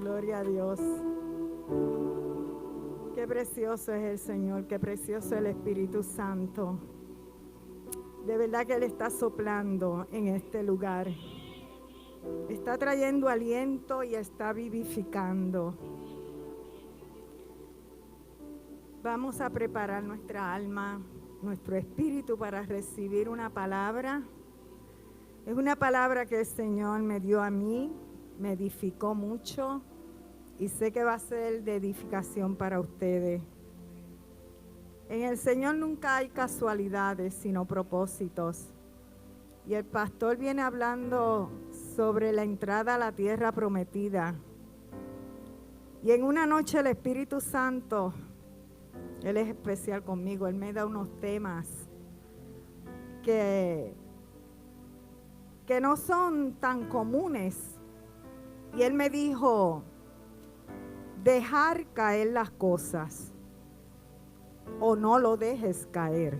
Gloria a Dios. Qué precioso es el Señor, qué precioso es el Espíritu Santo. De verdad que Él está soplando en este lugar. Está trayendo aliento y está vivificando. Vamos a preparar nuestra alma, nuestro espíritu para recibir una palabra. Es una palabra que el Señor me dio a mí, me edificó mucho y sé que va a ser de edificación para ustedes. En el Señor nunca hay casualidades, sino propósitos. Y el pastor viene hablando sobre la entrada a la tierra prometida. Y en una noche el Espíritu Santo, Él es especial conmigo, Él me da unos temas que no son tan comunes. Y Él me dijo, dejar caer las cosas o no lo dejes caer.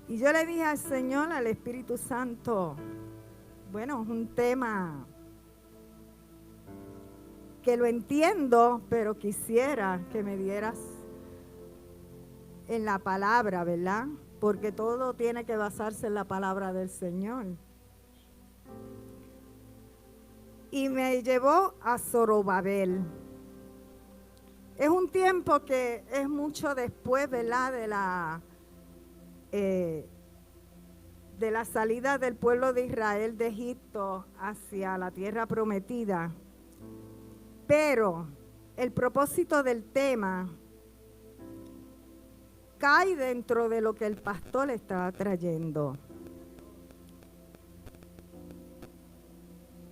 Y yo le dije al Señor, al Espíritu Santo, bueno, es un tema que lo entiendo, pero quisiera que me dieras en la palabra, ¿verdad? Porque todo tiene que basarse en la palabra del Señor. Y me llevó a Zorobabel. Es un tiempo que es mucho después, ¿verdad? De la salida del pueblo de Israel de Egipto hacia la tierra prometida. Pero el propósito del tema cae dentro de lo que el pastor está trayendo.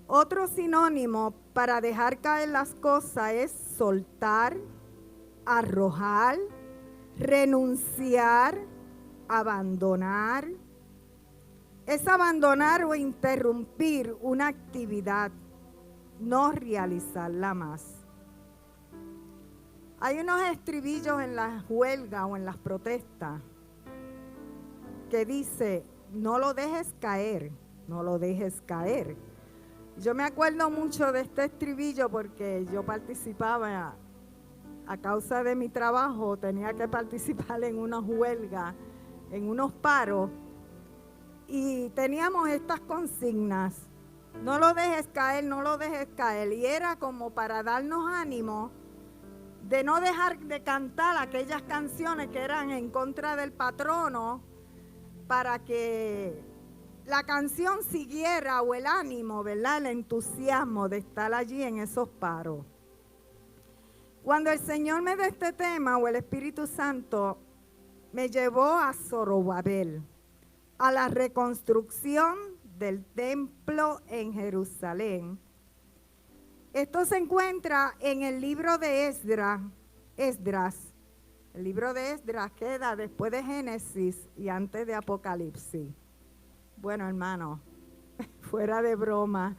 Otro sinónimo para dejar caer las cosas es soltar, arrojar, renunciar, abandonar. Es abandonar o interrumpir una actividad, no realizarla más. Hay unos estribillos en las huelgas o en las protestas que dice, no lo dejes caer, no lo dejes caer. Yo me acuerdo mucho de este estribillo porque yo participaba, a causa de mi trabajo, tenía que participar en unas huelgas, en unos paros, y teníamos estas consignas, no lo dejes caer, no lo dejes caer, y era como para darnos ánimo de no dejar de cantar aquellas canciones que eran en contra del patrono, para que la canción siguiera, o el ánimo, ¿verdad? El entusiasmo de estar allí en esos paros. Cuando el Señor me dio este tema, o el Espíritu Santo, me llevó a Zorobabel, a la reconstrucción del templo en Jerusalén. Esto se encuentra en el libro de Esdras. El libro de Esdras queda después de Génesis y antes de Apocalipsis. Bueno, hermano, fuera de broma,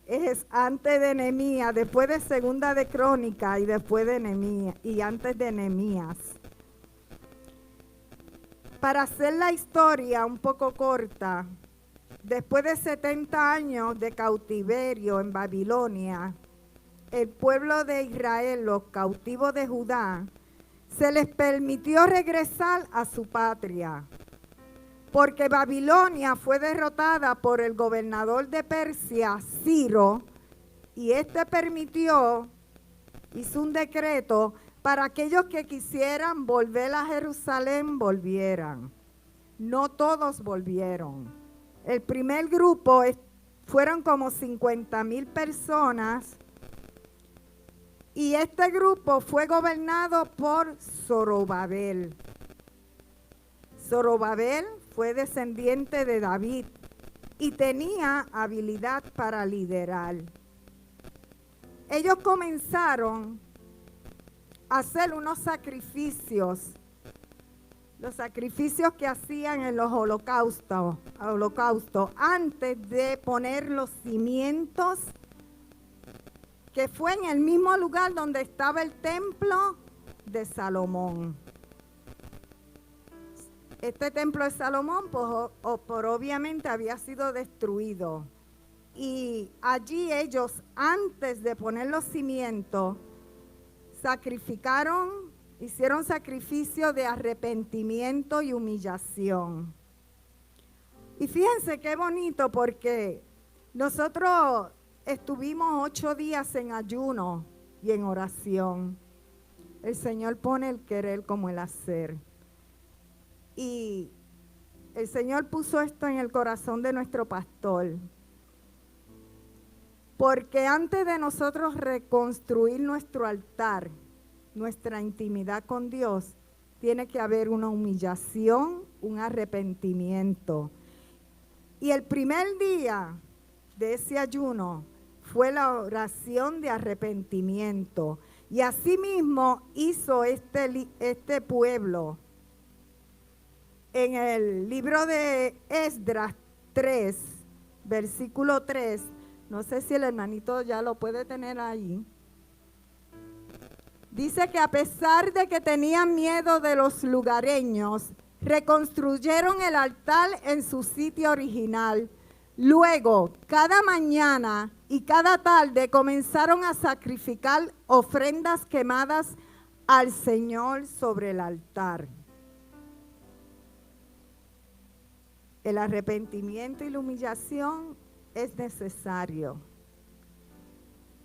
es antes de Nehemías, después de Segunda de Crónica y después de Nehemías y antes de Nehemías. Para hacer la historia un poco corta, después de 70 años de cautiverio en Babilonia, el pueblo de Israel, los cautivos de Judá, se les permitió regresar a su patria, porque Babilonia fue derrotada por el gobernador de Persia, Ciro, y este hizo un decreto para aquellos que quisieran volver a Jerusalén, volvieran. No todos volvieron. El primer grupo fueron como 50,000 personas, y este grupo fue gobernado por Zorobabel. Zorobabel fue descendiente de David y tenía habilidad para liderar. Ellos comenzaron a hacer unos sacrificios, los sacrificios que hacían en los holocaustos, antes de poner los cimientos, que fue en el mismo lugar donde estaba el templo de Salomón. Este templo de Salomón, por obviamente, había sido destruido Y allí ellos, antes de poner los cimientos, hicieron sacrificio de arrepentimiento y humillación. Y fíjense qué bonito, porque nosotros estuvimos 8 días en ayuno y en oración. El Señor pone el querer como el hacer. Y el Señor puso esto en el corazón de nuestro pastor. Porque antes de nosotros reconstruir nuestro altar, nuestra intimidad con Dios, tiene que haber una humillación, un arrepentimiento. Y el primer día de ese ayuno fue la oración de arrepentimiento. Y asimismo hizo este pueblo. En el libro de Esdras 3, versículo 3, no sé si el hermanito ya lo puede tener ahí. Dice que a pesar de que tenían miedo de los lugareños, reconstruyeron el altar en su sitio original. Luego, cada mañana y cada tarde comenzaron a sacrificar ofrendas quemadas al Señor sobre el altar. El arrepentimiento y la humillación es necesario.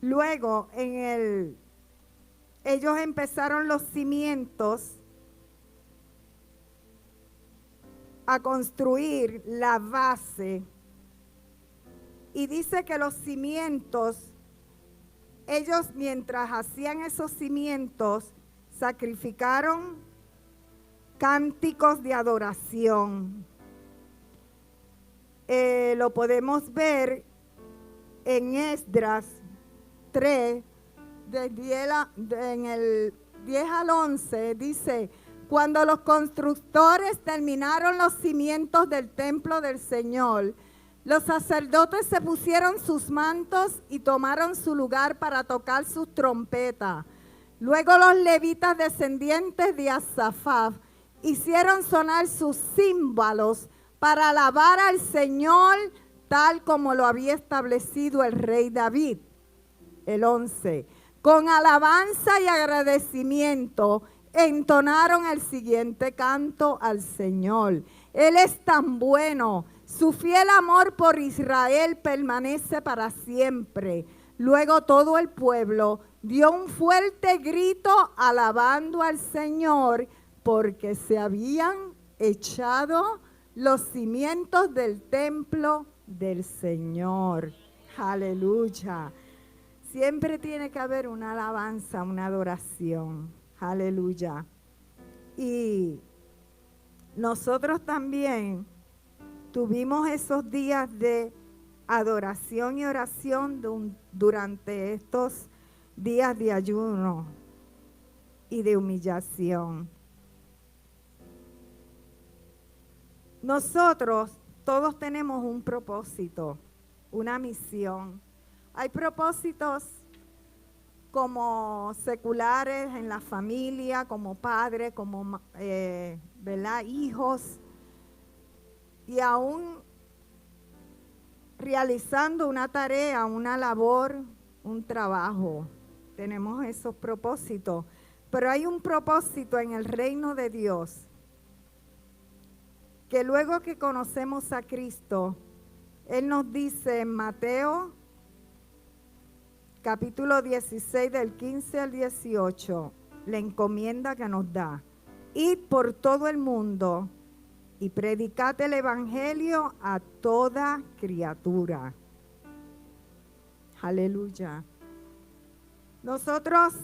Luego, ellos empezaron los cimientos a construir la base. Y dice que los cimientos, ellos mientras hacían esos cimientos, sacrificaron cánticos de adoración. Lo podemos ver en Esdras 3, en el 10 al 11, dice: cuando los constructores terminaron los cimientos del templo del Señor, los sacerdotes se pusieron sus mantos y tomaron su lugar para tocar sus trompetas. Luego los levitas descendientes de Asafaf hicieron sonar sus címbalos para alabar al Señor tal como lo había establecido el rey David. El 11. Con alabanza y agradecimiento entonaron el siguiente canto al Señor. Él es tan bueno. Su fiel amor por Israel permanece para siempre. Luego todo el pueblo dio un fuerte grito alabando al Señor porque se habían echado los cimientos del templo del Señor. Aleluya. Siempre tiene que haber una alabanza, una adoración. Aleluya. Y nosotros también tuvimos esos días de adoración y oración durante estos días de ayuno y de humillación. Nosotros todos tenemos un propósito, una misión. Hay propósitos como seculares en la familia, como padres, como ¿verdad? Hijos, y aún realizando una tarea, una labor, un trabajo. Tenemos esos propósitos, pero hay un propósito en el reino de Dios, que luego que conocemos a Cristo, Él nos dice en Mateo capítulo 16 del 15 al 18, la encomienda que nos da: id por todo el mundo y predicad el evangelio a toda criatura. Aleluya. Nosotros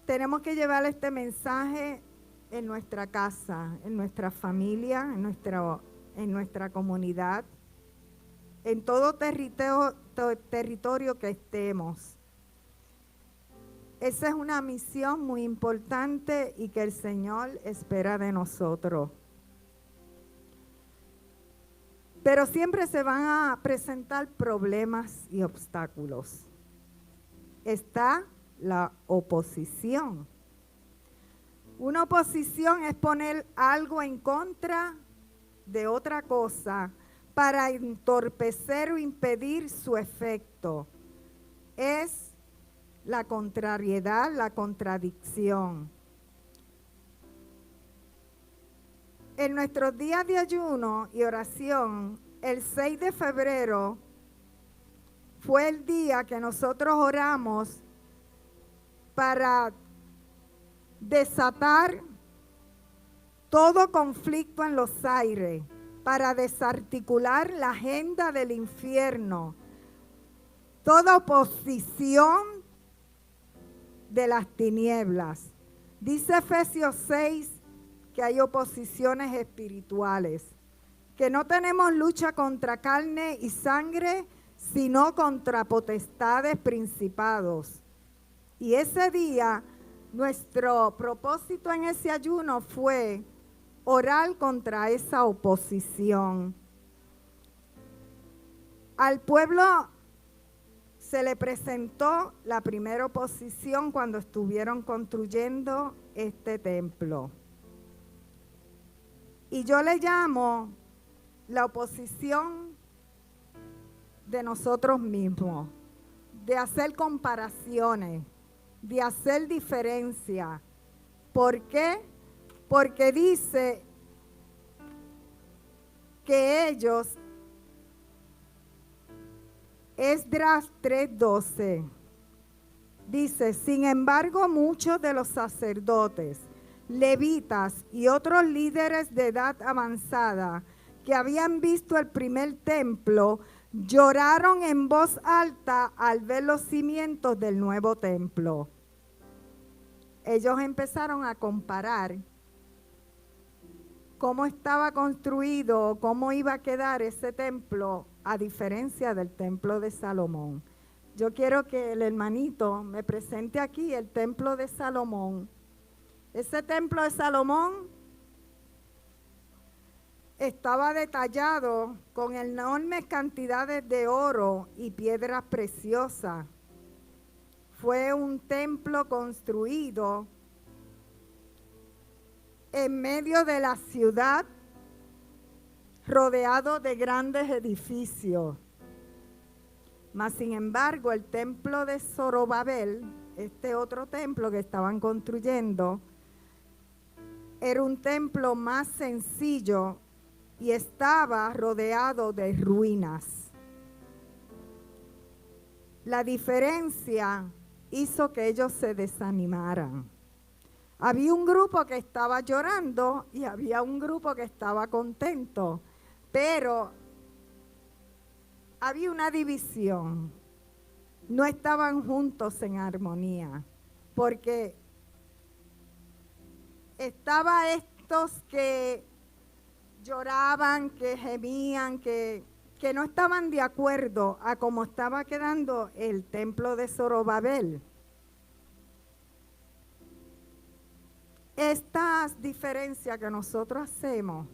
tenemos que llevar este mensaje en nuestra casa, en nuestra familia, en nuestra comunidad, en todo territorio que estemos. Esa es una misión muy importante y que el Señor espera de nosotros. Pero siempre se van a presentar problemas y obstáculos. Está la oposición. Una oposición es poner algo en contra de otra cosa para entorpecer o impedir su efecto. Es la contrariedad, la contradicción. En nuestros días de ayuno y oración, el 6 de febrero fue el día que nosotros oramos para desatar todo conflicto en los aires, para desarticular la agenda del infierno, toda oposición de las tinieblas. Dice Efesios 6 que hay oposiciones espirituales, que no tenemos lucha contra carne y sangre, sino contra potestades, principados. Y ese día, nuestro propósito en ese ayuno fue orar contra esa oposición. Al pueblo se le presentó la primera oposición cuando estuvieron construyendo este templo. Y yo le llamo la oposición de nosotros mismos, de hacer comparaciones, de hacer diferencia. ¿Por qué? Porque dice que ellos, Esdras 3:12, dice, sin embargo, muchos de los sacerdotes, levitas y otros líderes de edad avanzada que habían visto el primer templo, lloraron en voz alta al ver los cimientos del nuevo templo. Ellos empezaron a comparar cómo estaba construido, cómo iba a quedar ese templo a diferencia del templo de Salomón. Yo quiero que el hermanito me presente aquí el templo de Salomón. Ese templo de Salomón estaba detallado con enormes cantidades de oro y piedras preciosas. Fue un templo construido en medio de la ciudad, rodeado de grandes edificios. Mas, sin embargo, el templo de Zorobabel, este otro templo que estaban construyendo, era un templo más sencillo y estaba rodeado de ruinas. La diferencia hizo que ellos se desanimaran. Había un grupo que estaba llorando y había un grupo que estaba contento, pero había una división. No estaban juntos en armonía, porque estaba estos que lloraban, que gemían, que no estaban de acuerdo a cómo estaba quedando el templo de Zorobabel. Estas diferencias que nosotros hacemos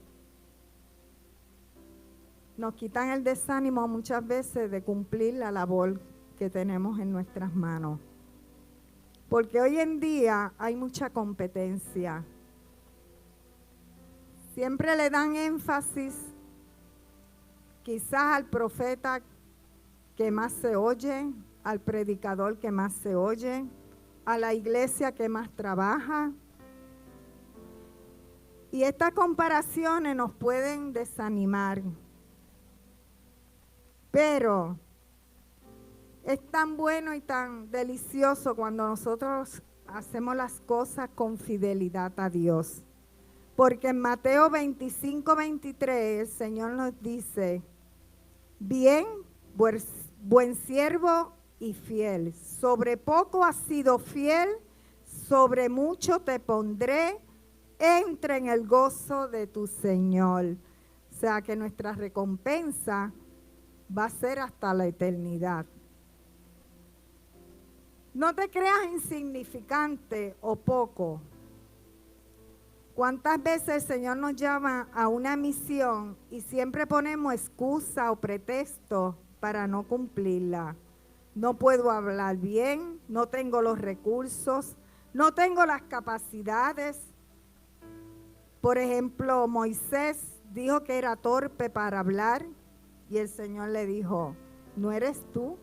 nos quitan el desánimo muchas veces de cumplir la labor que tenemos en nuestras manos. Porque hoy en día hay mucha competencia. Siempre le dan énfasis quizás al profeta que más se oye, al predicador que más se oye, a la iglesia que más trabaja. Y estas comparaciones nos pueden desanimar. Pero es tan bueno y tan delicioso cuando nosotros hacemos las cosas con fidelidad a Dios. Porque en Mateo 25:23 el Señor nos dice, bien, buen siervo y fiel, sobre poco has sido fiel, sobre mucho te pondré, entra en el gozo de tu Señor. O sea que nuestra recompensa va a ser hasta la eternidad. No te creas insignificante o poco. ¿Cuántas veces el Señor nos llama a una misión y siempre ponemos excusa o pretexto para no cumplirla? No puedo hablar bien, no tengo los recursos, no tengo las capacidades. Por ejemplo, Moisés dijo que era torpe para hablar Y el Señor le dijo, ¿no eres tú?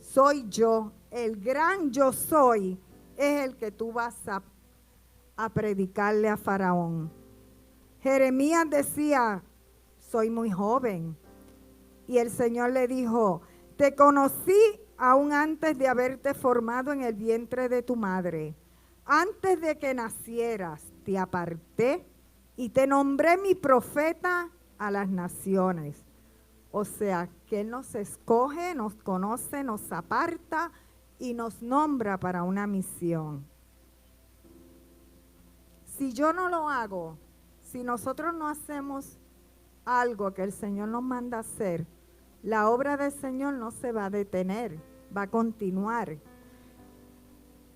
Soy yo, el gran yo soy, es el que tú vas a predicarle a Faraón. Jeremías decía, soy muy joven. Y el Señor le dijo, te conocí aún antes de haberte formado en el vientre de tu madre. Antes de que nacieras, te aparté y te nombré mi profeta a las naciones. O sea, que Él nos escoge, nos conoce, nos aparta y nos nombra para una misión. Si yo no lo hago, si nosotros no hacemos algo que el Señor nos manda hacer, la obra del Señor no se va a detener, va a continuar.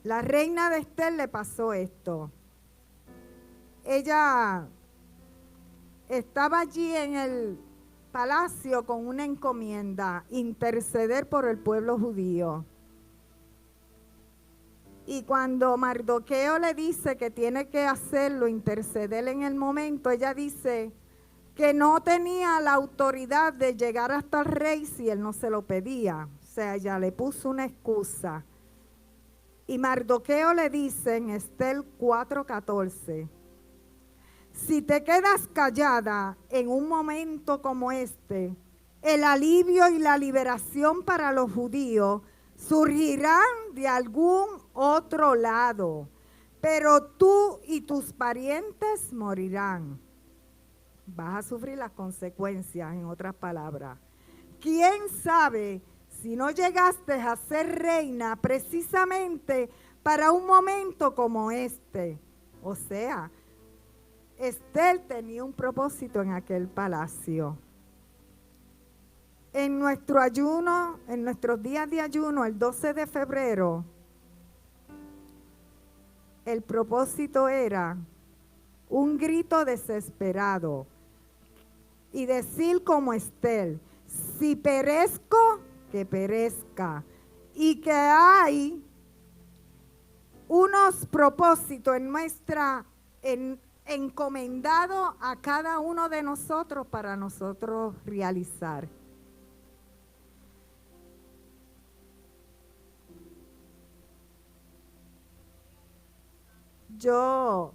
La reina de Esther le pasó esto. Ella estaba allí en el palacio con una encomienda, interceder por el pueblo judío. Y cuando Mardoqueo le dice que tiene que hacerlo, interceder en el momento, ella dice que no tenía la autoridad de llegar hasta el rey si él no se lo pedía. O sea, ella le puso una excusa. Y Mardoqueo le dice en Esther 4:14, si te quedas callada en un momento como este, el alivio y la liberación para los judíos surgirán de algún otro lado, pero tú y tus parientes morirán. Vas a sufrir las consecuencias, en otras palabras. ¿Quién sabe si no llegaste a ser reina precisamente para un momento como este? O sea, Esther tenía un propósito en aquel palacio. En nuestro ayuno, en nuestros días de ayuno, el 12 de febrero, el propósito era un grito desesperado y decir como Esther, si perezco, que perezca. Y que hay unos propósitos en nuestra, encomendado a cada uno de nosotros para nosotros realizar. Yo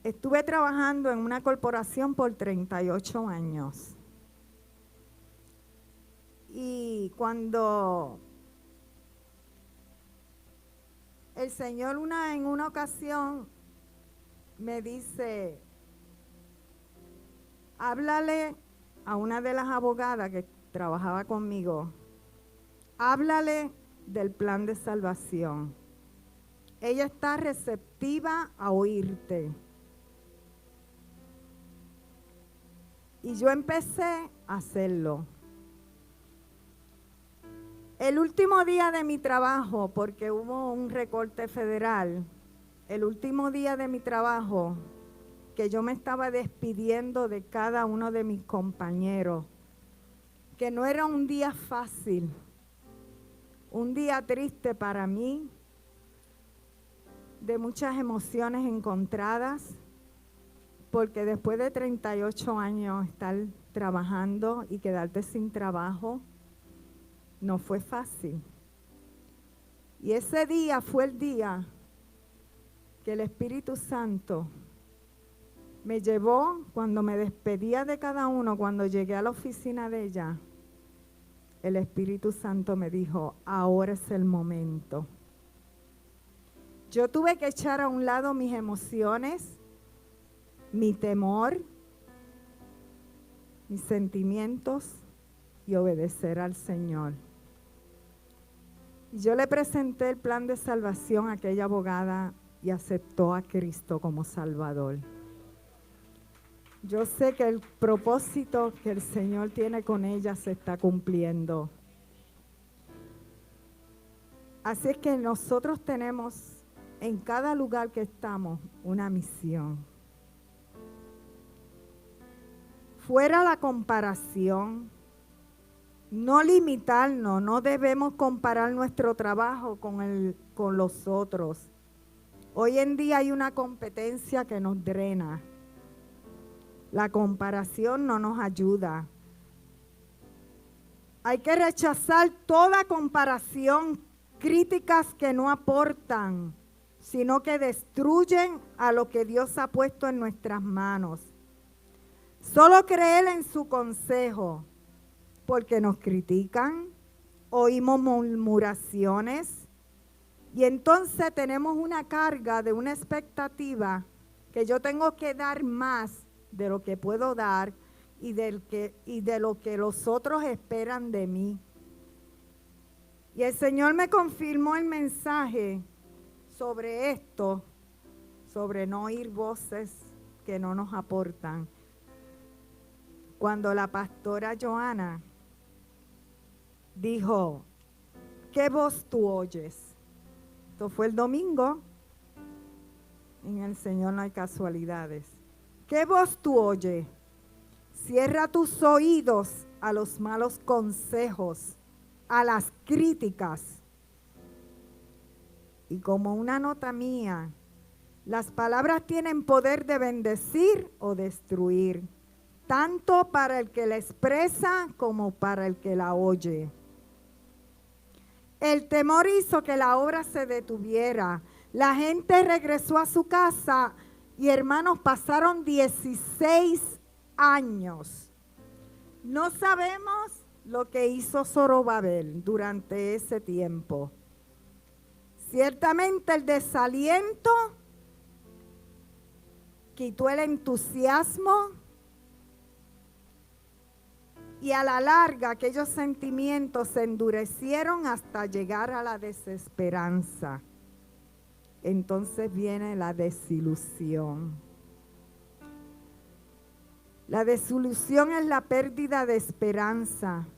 estuve trabajando en una corporación por 38 años. Y cuando el Señor en una ocasión me dice, háblale a una de las abogadas que trabajaba conmigo, háblale del plan de salvación. Ella está receptiva a oírte. Y yo empecé a hacerlo. El último día de mi trabajo, porque hubo un recorte federal, el último día de mi trabajo, que yo me estaba despidiendo de cada uno de mis compañeros, que no era un día fácil, un día triste para mí, de muchas emociones encontradas, porque después de 38 años estar trabajando y quedarte sin trabajo, no fue fácil. Y ese día fue el día que el Espíritu Santo me llevó, cuando me despedía de cada uno, cuando llegué a la oficina de ella, el Espíritu Santo me dijo, ahora es el momento. Yo tuve que echar a un lado mis emociones, mi temor, mis sentimientos y obedecer al Señor. Y yo le presenté el plan de salvación a aquella abogada y aceptó a Cristo como Salvador. Yo sé que el propósito que el Señor tiene con ella se está cumpliendo. Así es que nosotros tenemos en cada lugar que estamos una misión. Fuera la comparación, no limitarnos, no debemos comparar nuestro trabajo con los otros. Hoy en día hay una competencia que nos drena. La comparación no nos ayuda. Hay que rechazar toda comparación, críticas que no aportan, sino que destruyen a lo que Dios ha puesto en nuestras manos. Solo creer en su consejo, porque nos critican, oímos murmuraciones y entonces tenemos una carga de una expectativa que yo tengo que dar más de lo que puedo dar y de lo que los otros esperan de mí. Y el Señor me confirmó el mensaje sobre esto, sobre no oír voces que no nos aportan. Cuando la pastora Joana dijo, ¿qué voz tú oyes? Esto fue el domingo. En el Señor no hay casualidades. ¿Qué voz tú oyes? Cierra tus oídos a los malos consejos, a las críticas. Y como una nota mía, las palabras tienen poder de bendecir o destruir, tanto para el que la expresa como para el que la oye. El temor hizo que la obra se detuviera. La gente regresó a su casa y, hermanos, pasaron 16 años. No sabemos lo que hizo Zorobabel durante ese tiempo. Ciertamente el desaliento quitó el entusiasmo y a la larga aquellos sentimientos se endurecieron hasta llegar a la desesperanza. Entonces viene la desilusión. La desilusión es la pérdida de esperanza,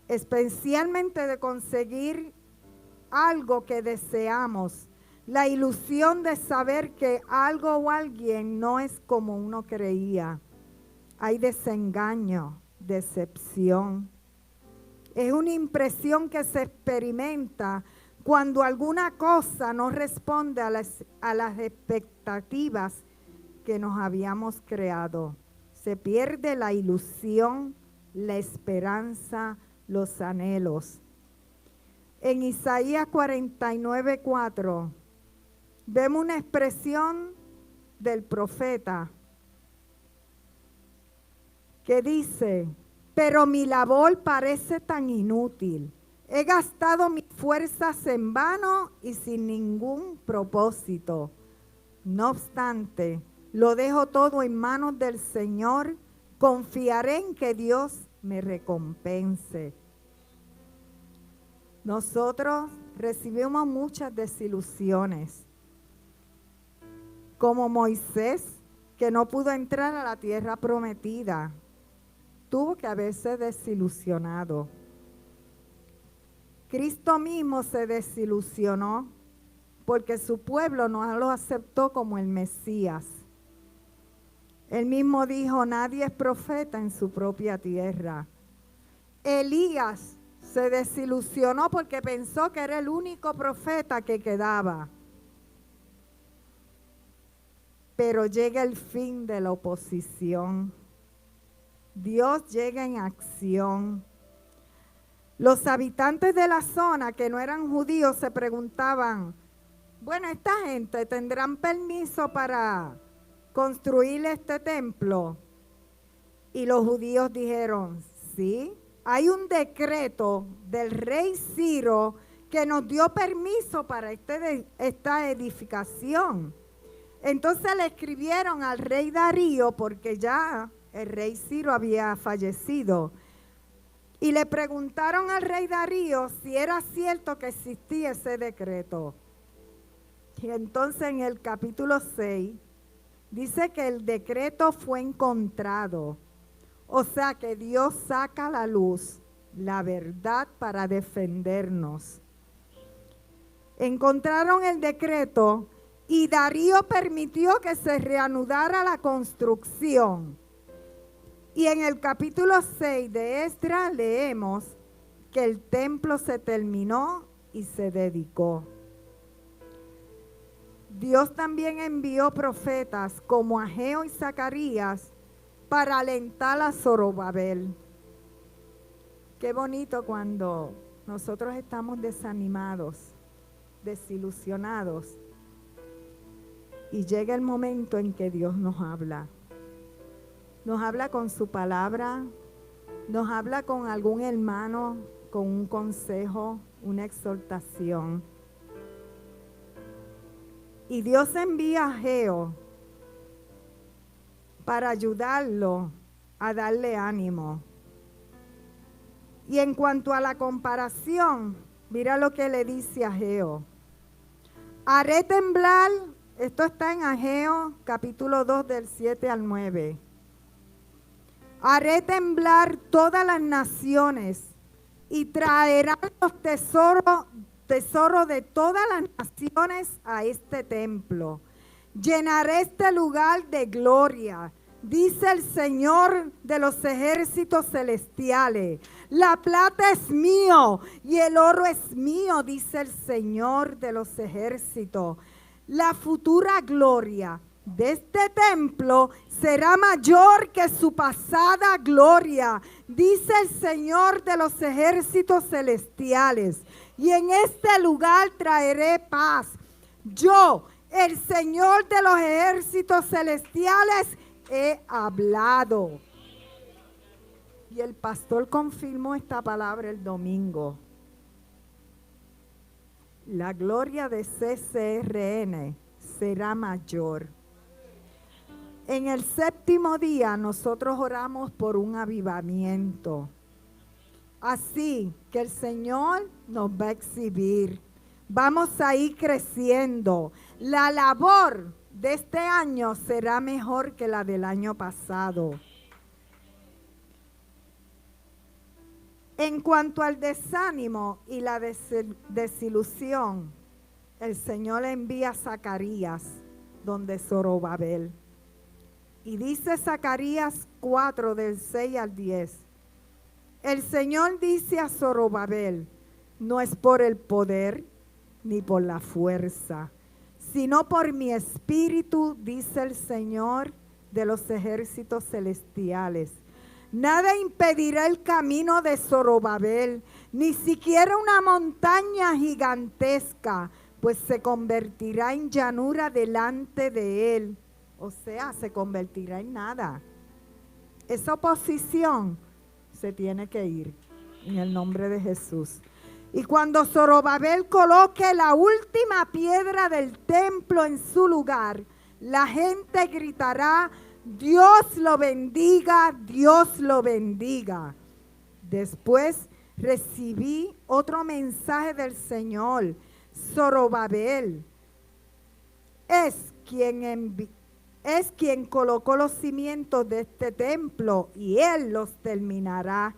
especialmente de conseguir algo que deseamos. La ilusión de saber que algo o alguien no es como uno creía. Hay desengaño, decepción. Es una impresión que se experimenta cuando alguna cosa no responde a las expectativas que nos habíamos creado. Se pierde la ilusión, la esperanza, los anhelos. En Isaías 49:4 vemos una expresión del profeta que dice, pero mi labor parece tan inútil. He gastado mis fuerzas en vano y sin ningún propósito. No obstante, lo dejo todo en manos del Señor. Confiaré en que Dios me recompense. Nosotros recibimos muchas desilusiones. Como Moisés, que no pudo entrar a la tierra prometida. Tuvo que haberse desilusionado. Cristo mismo se desilusionó porque su pueblo no lo aceptó como el Mesías. Él mismo dijo, nadie es profeta en su propia tierra. Elías se desilusionó porque pensó que era el único profeta que quedaba. Pero llega el fin de la oposición. Dios llega en acción. Los habitantes de la zona que no eran judíos se preguntaban, bueno, ¿esta gente tendrán permiso para construir este templo? Y los judíos dijeron, sí, hay un decreto del rey Ciro que nos dio permiso para esta edificación. Entonces le escribieron al rey Darío, porque ya el rey Ciro había fallecido, y le preguntaron al rey Darío si era cierto que existía ese decreto. Y entonces en el capítulo 6 dice que el decreto fue encontrado. O sea que Dios saca a la luz la verdad para defendernos. Encontraron el decreto y Darío permitió que se reanudara la construcción. Y en el capítulo 6 de Esdras leemos que el templo se terminó y se dedicó. Dios también envió profetas como Ageo y Zacarías para alentar a Zorobabel. Qué bonito cuando nosotros estamos desanimados, desilusionados, y llega el momento en que Dios nos habla. Nos habla con su palabra, nos habla con algún hermano, con un consejo, una exhortación. Y Dios envía a Ageo para ayudarlo a darle ánimo. Y en cuanto a la comparación, mira lo que le dice a Ageo. Haré temblar, esto está en Ageo capítulo 2 del 7 al 9. Haré temblar todas las naciones y traerán los tesoros de todas las naciones a este templo. Llenaré este lugar de gloria, dice el Señor de los ejércitos celestiales. La plata es mío y el oro es mío, dice el Señor de los ejércitos. La futura gloria de este templo será mayor que su pasada gloria, dice el Señor de los ejércitos celestiales. Y en este lugar traeré paz. Yo, el Señor de los ejércitos celestiales, he hablado. Y el pastor confirmó esta palabra el domingo. La gloria de CCRN será mayor. En el séptimo día nosotros oramos por un avivamiento. Así que el Señor nos va a exhibir. Vamos a ir creciendo. La labor de este año será mejor que la del año pasado. En cuanto al desánimo y la desilusión, el Señor envía a Zacarías donde Zorobabel. Y dice Zacarías 4 del 6 al 10. El Señor dice a Zorobabel, no es por el poder ni por la fuerza, sino por mi espíritu, dice el Señor de los ejércitos celestiales. Nada impedirá el camino de Zorobabel, ni siquiera una montaña gigantesca, pues se convertirá en llanura delante de él. O sea, se convertirá en nada. Esa oposición se tiene que ir en el nombre de Jesús. Y cuando Zorobabel coloque la última piedra del templo en su lugar, la gente gritará, Dios lo bendiga, Dios lo bendiga. Después recibí otro mensaje del Señor. Zorobabel es quien colocó los cimientos de este templo y él los terminará.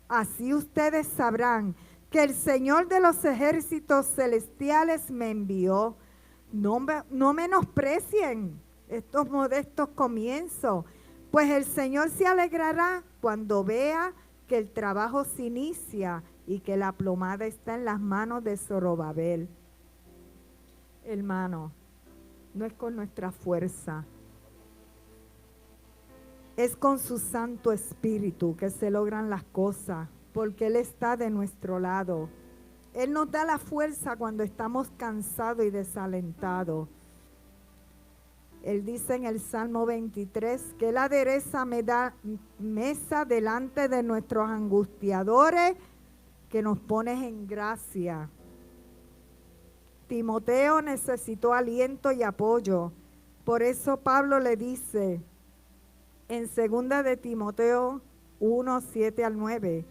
Así ustedes sabrán que el Señor de los ejércitos celestiales me envió. No menosprecien estos modestos comienzos, pues el Señor se alegrará cuando vea que el trabajo se inicia y que la plomada está en las manos de Zorobabel. Hermano, no es con nuestra fuerza, es con su Santo Espíritu que se logran las cosas, porque Él está de nuestro lado. Él nos da la fuerza cuando estamos cansados y desalentados. Él dice en el Salmo 23 que Él adereza mesa delante de nuestros angustiadores, que nos pones en gracia. Timoteo necesitó aliento y apoyo. Por eso Pablo le dice en 2 de Timoteo 1, 7 al 9,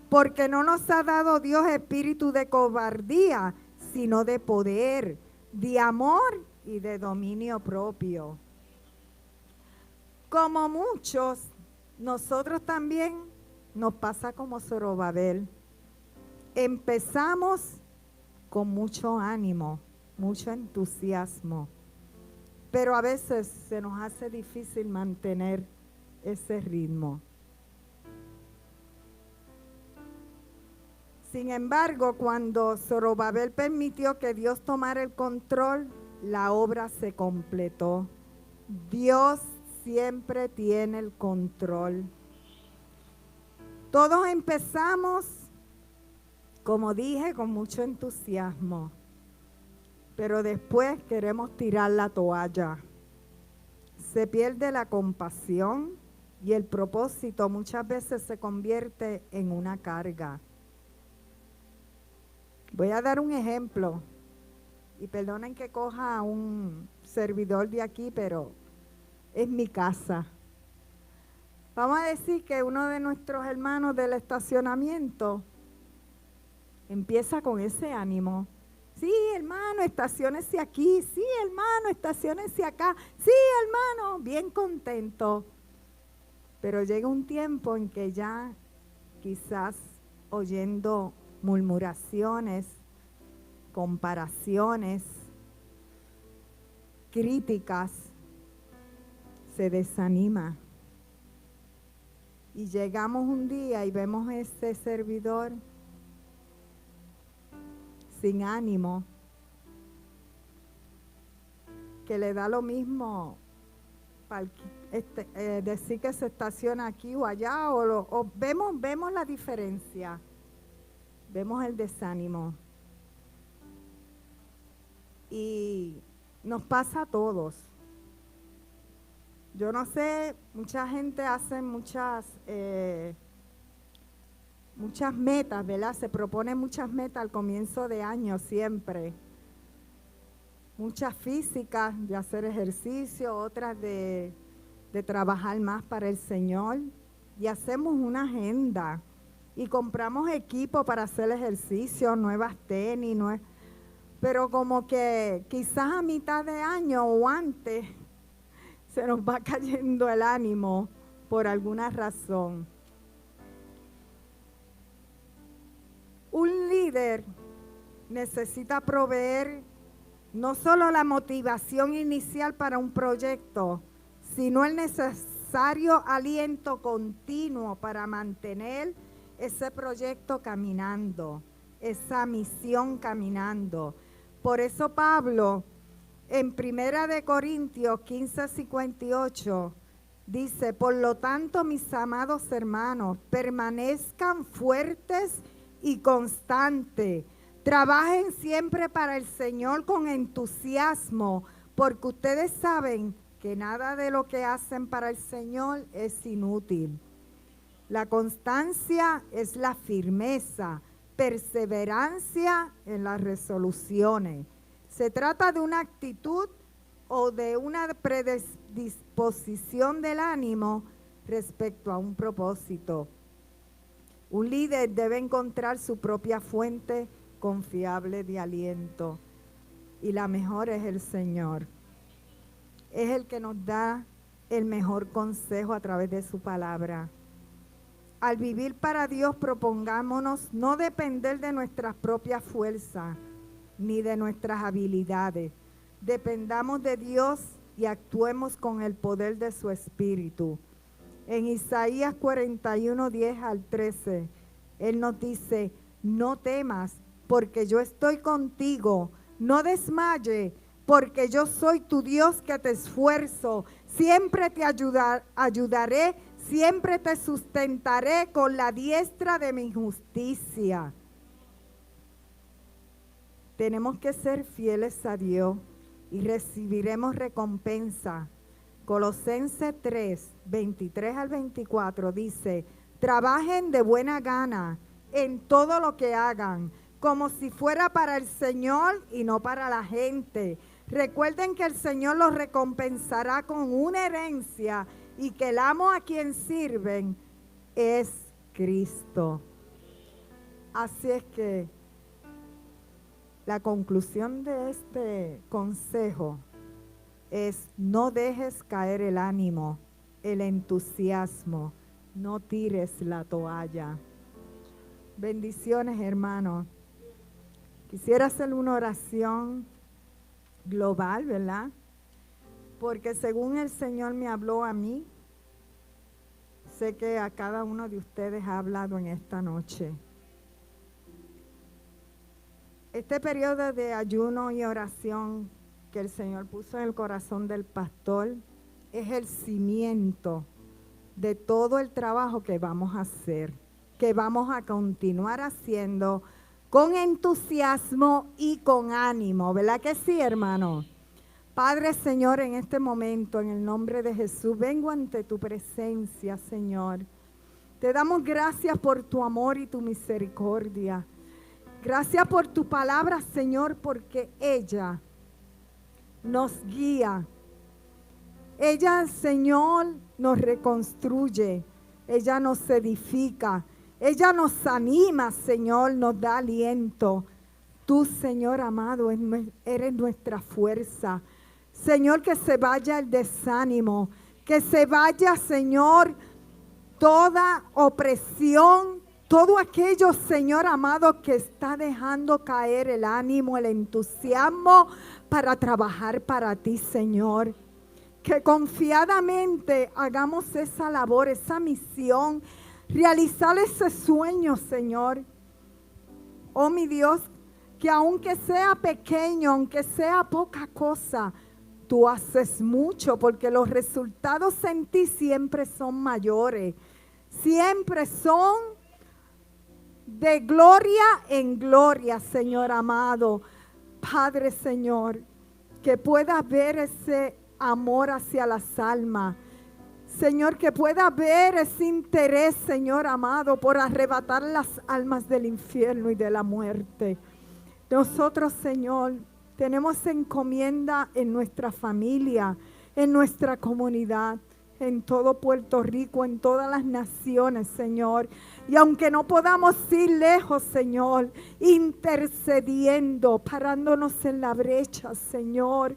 porque no nos ha dado Dios espíritu de cobardía, sino de poder, de amor y de dominio propio. Como muchos, nosotros también nos pasa como Zorobabel. Empezamos con mucho ánimo, mucho entusiasmo, pero a veces se nos hace difícil mantener ese ritmo. Sin embargo, cuando Zorobabel permitió que Dios tomara el control, la obra se completó. Dios siempre tiene el control. Todos empezamos, como dije, con mucho entusiasmo, pero después queremos tirar la toalla. Se pierde la compasión y el propósito muchas veces se convierte en una carga. Voy a dar un ejemplo, y perdonen que coja a un servidor de aquí, pero es mi casa. Vamos a decir que uno de nuestros hermanos del estacionamiento empieza con ese ánimo. Sí, hermano, estaciónese aquí. Sí, hermano, estaciónese acá. Sí, hermano, bien contento. Pero llega un tiempo en que ya quizás oyendo murmuraciones, comparaciones, críticas, se desanima. Y llegamos un día y vemos a ese servidor sin ánimo, que le da lo mismo decir que se estaciona aquí o allá, o vemos la diferencia, vemos el desánimo. Y nos pasa a todos. Yo no sé, mucha gente hace muchas metas, ¿verdad? Se propone muchas metas al comienzo de año siempre. Muchas físicas, de hacer ejercicio, otras de trabajar más para el Señor. Y hacemos una agenda y compramos equipo para hacer ejercicio, nuevas tenis, pero como que quizás a mitad de año o antes se nos va cayendo el ánimo por alguna razón. Un líder necesita proveer no solo la motivación inicial para un proyecto, sino el necesario aliento continuo para mantener ese proyecto caminando, esa misión caminando. Por eso Pablo, en 1 Corintios 15:58, dice: por lo tanto, mis amados hermanos, permanezcan fuertes y constantes. Trabajen siempre para el Señor con entusiasmo, porque ustedes saben que nada de lo que hacen para el Señor es inútil. La constancia es la firmeza, perseverancia en las resoluciones. Se trata de una actitud o de una predisposición del ánimo respecto a un propósito. Un líder debe encontrar su propia fuente confiable de aliento, y la mejor es el Señor. Es el que nos da el mejor consejo a través de su palabra. Al vivir para Dios, propongámonos no depender de nuestras propias fuerzas ni de nuestras habilidades. Dependamos de Dios y actuemos con el poder de su Espíritu. En Isaías 41:10-13, Él nos dice: no temas, porque yo estoy contigo. No desmayes, porque yo soy tu Dios que te esfuerzo. Siempre te ayudaré, siempre te sustentaré con la diestra de mi justicia. Tenemos que ser fieles a Dios y recibiremos recompensa. Colosenses 3:23-24 dice: trabajen de buena gana en todo lo que hagan, como si fuera para el Señor y no para la gente. Recuerden que el Señor los recompensará con una herencia y que el amo a quien sirven es Cristo. Así es que la conclusión de este consejo es: no dejes caer el ánimo, el entusiasmo, no tires la toalla. Bendiciones, hermanos. Quisiera hacer una oración global, ¿verdad? Porque según el Señor me habló a mí, sé que a cada uno de ustedes ha hablado en esta noche. Este periodo de ayuno y oración que el Señor puso en el corazón del pastor es el cimiento de todo el trabajo que vamos a hacer. que vamos a continuar haciendo con entusiasmo y con ánimo, ¿verdad que sí, hermano? Padre, Señor, en este momento, en el nombre de Jesús, vengo ante tu presencia, Señor. Te damos gracias por tu amor y tu misericordia. Gracias por tu palabra, Señor, porque ella nos guía. Ella, Señor, nos reconstruye. Ella nos edifica. Ella nos anima, Señor, nos da aliento. Tú, Señor amado, eres nuestra fuerza. Señor, que se vaya el desánimo. Que se vaya, Señor, toda opresión. Todo aquello, Señor amado, que está dejando caer el ánimo, el entusiasmo para trabajar para ti, Señor. Que confiadamente hagamos esa labor, esa misión, realizar ese sueño, Señor. Oh, mi Dios, que aunque sea pequeño, aunque sea poca cosa, tú haces mucho, porque los resultados en ti siempre son mayores. Siempre son de gloria en gloria, Señor amado. Padre, Señor, que pueda ver ese amor hacia las almas. Señor, que pueda ver ese interés, Señor amado, por arrebatar las almas del infierno y de la muerte. Nosotros, Señor, tenemos encomienda en nuestra familia, en nuestra comunidad, en todo Puerto Rico, en todas las naciones, Señor. Y aunque no podamos ir lejos, Señor, intercediendo, parándonos en la brecha, Señor.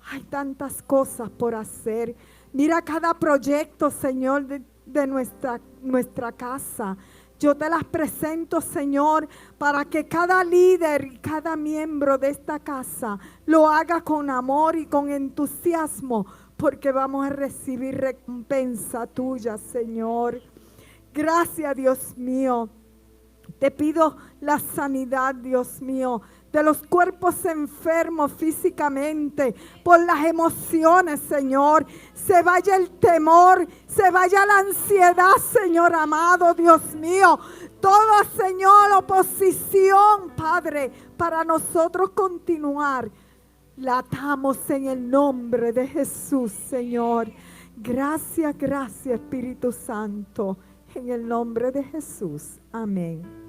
Hay tantas cosas por hacer. Mira cada proyecto, Señor, de nuestra casa. Yo te las presento, Señor, para que cada líder y cada miembro de esta casa lo haga con amor y con entusiasmo, porque vamos a recibir recompensa tuya, Señor. Gracias, Dios mío. Te pido la sanidad, Dios mío, de los cuerpos enfermos físicamente, por las emociones, Señor. Se vaya el temor, se vaya la ansiedad, Señor amado, Dios mío. Toda, Señor, oposición, Padre, para nosotros continuar, la atamos en el nombre de Jesús, Señor. Gracias, gracias, Espíritu Santo, en el nombre de Jesús. Amén.